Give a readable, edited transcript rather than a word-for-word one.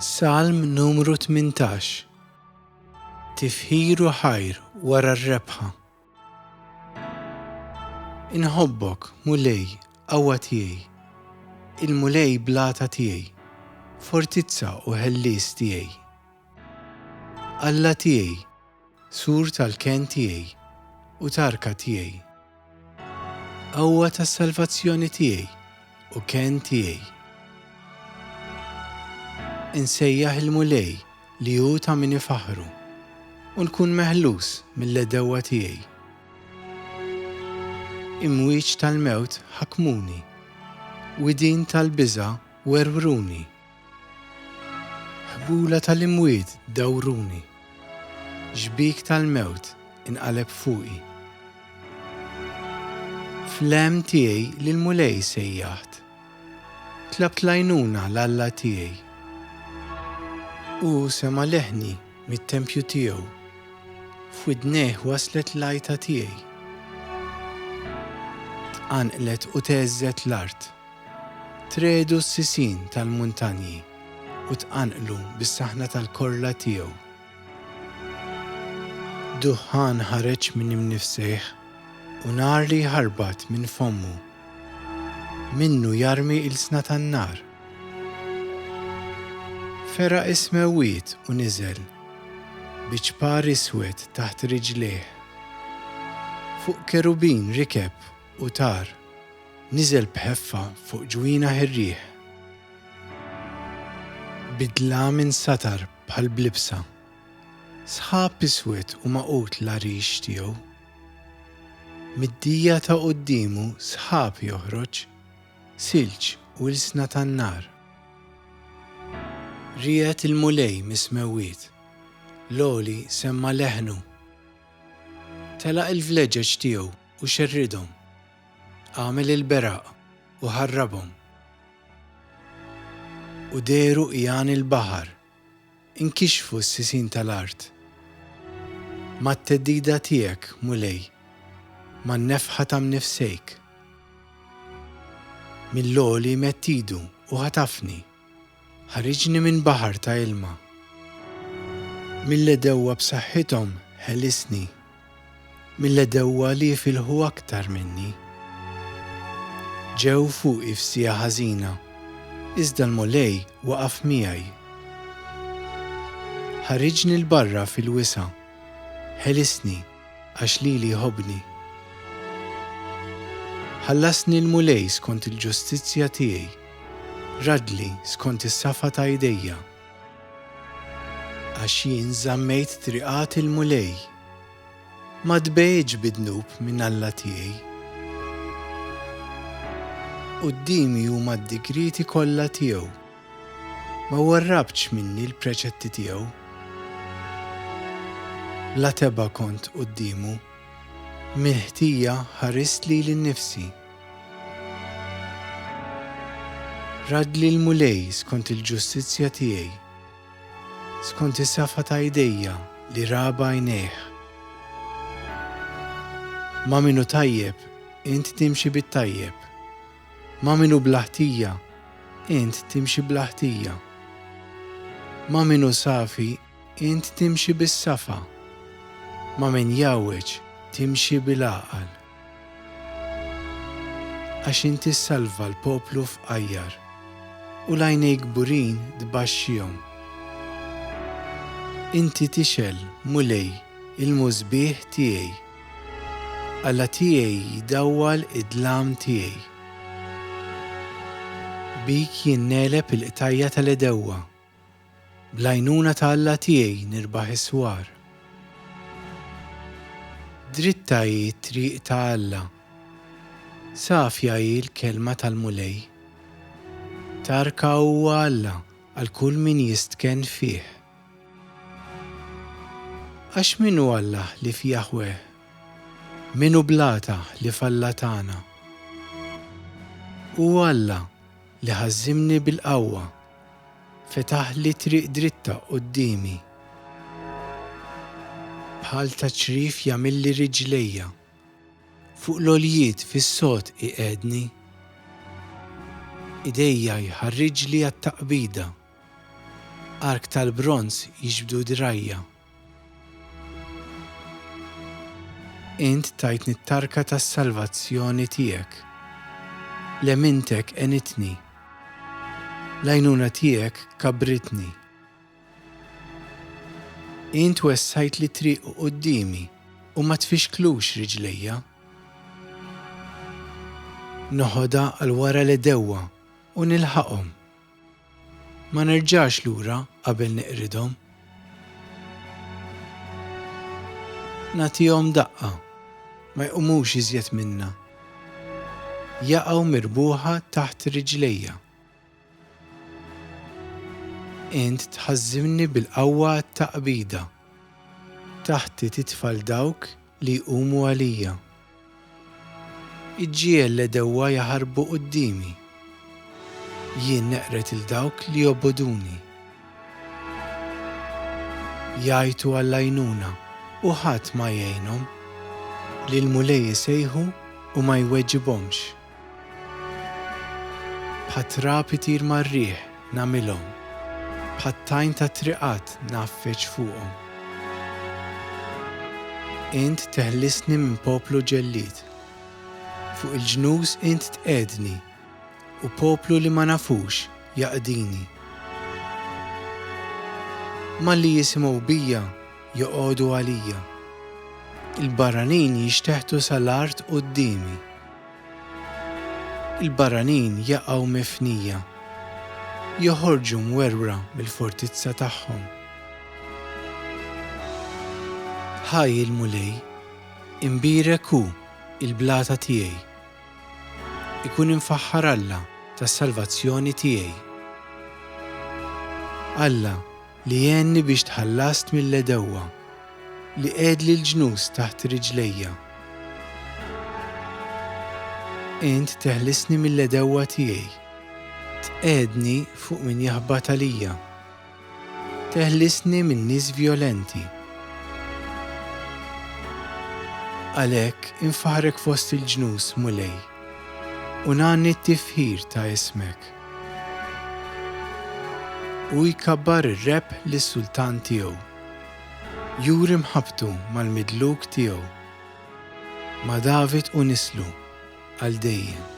Salm numru 18. Tifħir u ħajr wara r-rebħa. Inħobbok, mulej, qawwa tiegħi, il-mulej blata tiegħi, fortizza u ħellies tiegħi. Alla tiegħi, sur tal-ken tiegħi u tarka tiegħi. Qawwa tas-salvazzjoni tiegħi u ken tiegħi. Insejjaħ il-mulej li hu ta' min ifaħru u nkun meħlus mill-edewwa tiegħi. Imwieġ tal-mewt ħakmuni, widin tal-biża' werwruni. Ħbula tal-imwiet dawruni, xbik tal-mewt inqaleb fuqi. Fl-hemm tiegħi lill-mulej sejjaħt, tlabt l-għajnuna l-Alla tiegħi. U sema leħni mit-tempju tiegħu, f'widnejh waslet l-għajta tiegħi. Tqanqlet u teżżet l-art, tredu s-sisin tal-muntanji u tqanqlu bis-saħna tal-korla tiegħu. Duħħan ħareġ minn imnifsejh u nar li ħarbat minn fommu, minnu jarmi il-sna tan-nar. Fera ismewiet u niżel, biċpar iswed taħt riġlejh. Fuq kerubin rikeb u tar, niżel bħeffa fuq ġwina ħirrieħ. Bidla minn satar bħal blibsa, sħab iswed u maqut l-għarix tiegħu. Mid-dija ta' quddiemu sħab joħroġ, silġ u l-sna tan-nar. Rijet il-mulej mismewiet, l-oli semma leħnu. Telaq il-vleġeġ tiegħu u xerridhom, għamel il-beraq u ħarrabhom. U deru qiegħan il-baħar, inkixfu s-sisin tal-art. Mat-teddida tiegħek, mulej, man-nefħa ta' mnifsejk. Mill-oli mettidu u ħatafni, ħariġni minn baħar ta' ilma. Mill-edewwa b'saħħithom ħelisni, mill-edewwa li jifilħu aktar minni. Ġew fuqi f'sija ħażina, iżda l-mulej waqaf miegħi. Ħariġni l-barra fil-wisa, ħelisni għax lili jħobbni. Ħallasni l-mulej skont il-ġustizzja tiegħi, radli skont is-safa ta' jdejja. Għax jien żammejt triqat il-mulej, ma tbejġ bidnub minn Alla tiegħi. Qudiemi huma d-digriti kollha tiegħu, ma warrabx minni l-preċetti tiegħu. La teba kont quddiemu, minn ħtija ħarist li lin-nifsi. Radli l-mulej skont il-ġustizzja tiegħi, skont is-safa ta' jdejja li raba għajnejh. Ma minnu tajjeb, int timxi bit-tajjeb. Ma minnu blaħtija, int timxi blaħtija. Ma minnu safi, int timxi bis-safa. Ma min jawweġ, timxi bil-għaqal. Għax inti salva l-poplu f'qajjar, u l-għajnejk burin tbaxxihom. Inti tixel, mulej, il-mużbieħ tiegħi, Alla tiegħi jdawwal id-dlam tiegħi. Bik jinnelep il-qtajja tal-edewwa, bl-għajnuna ta' Alla tiegħi nirbaħ is-swar. Dritta hi t-triq ta' Alla, safja hi l-kelma tal-mulej. Tarka huwa Alla għal kull min jistken fih. Għax min hu Alla li f'Jahweh, min hu blata li fallatana. Hu Alla li ħażimni bil-qawwa, fetaħ li triq dritta qudiemi. Bħal ta' ċrif jagħmilli riġlejja, fuq l-għoljiet fis-sod iqedni. Idejja jħarriġli għat-taqbida, ark tal-bronz jiġbdu dirajja. Int tajtni t-tarka tas-salvazzjoni tiegħek. Lemintek enitni. L-għajnuna tiegħek kabritni. Int wessajt li triq qudiemi u ma tfixklux riġlejja. Noħodha għal wara l-edewwa u nilħaqhom. Ma nerġax lura qabel neqridhom. Nagħtihom daqqa, ma jqumux iżjed minna. Jaqgħu mirbuħa taħt riġlejja. Int tħażżimni bil-qawwa t-taqbida. Taħti titfal dawk li jqumu għalija. Iġġiel l-edewwa jaħarbu qudiemi. Jien neqret il-dawk li jobboduni. Jgħajtu għall-għajnuna u ħadd ma jgħinhom. Li l-mulej isejħu u ma jweġġibhomx. Bħat-trap itir mar-riħ nagħmilhom. Bħat-tajn ta' triqat naffeċ fuqhom. Int teħlisni minn poplu ġellied. Fuq il-ġnus int tqedni u poplu li ma nafux jaqdini. Malli jisimgħu bija joqogħdu għalija. Il-barranin jixteħtu sal-art qudiemi. Il-barranin jaqgħu mifnija. Joħorġu mwerwra mill-fortizza tagħhom. Ħaj il-mulej, imbirek hu il-blata tiegħi. Ikun infaħħar Alla tas-salvazzjoni tiegħi. Alla li jenni biex tħallast mill-edewwa, li qiegħdli l-ġnus taħt riġlejja. Int teħlisni mill-edewwa tiegħi. Tqedni fuq min jaħbat għalija. Teħlisni minn nies vjolenti. Għalhekk infaħrek fost il-ġnus mulej u nagħni t-tifħir ta' ismek. U jkabbar ir-reb lis-sultan tiegħu. Juri mħabtu mal-midluk tiegħu. Ma' David u nislu għal dejjem.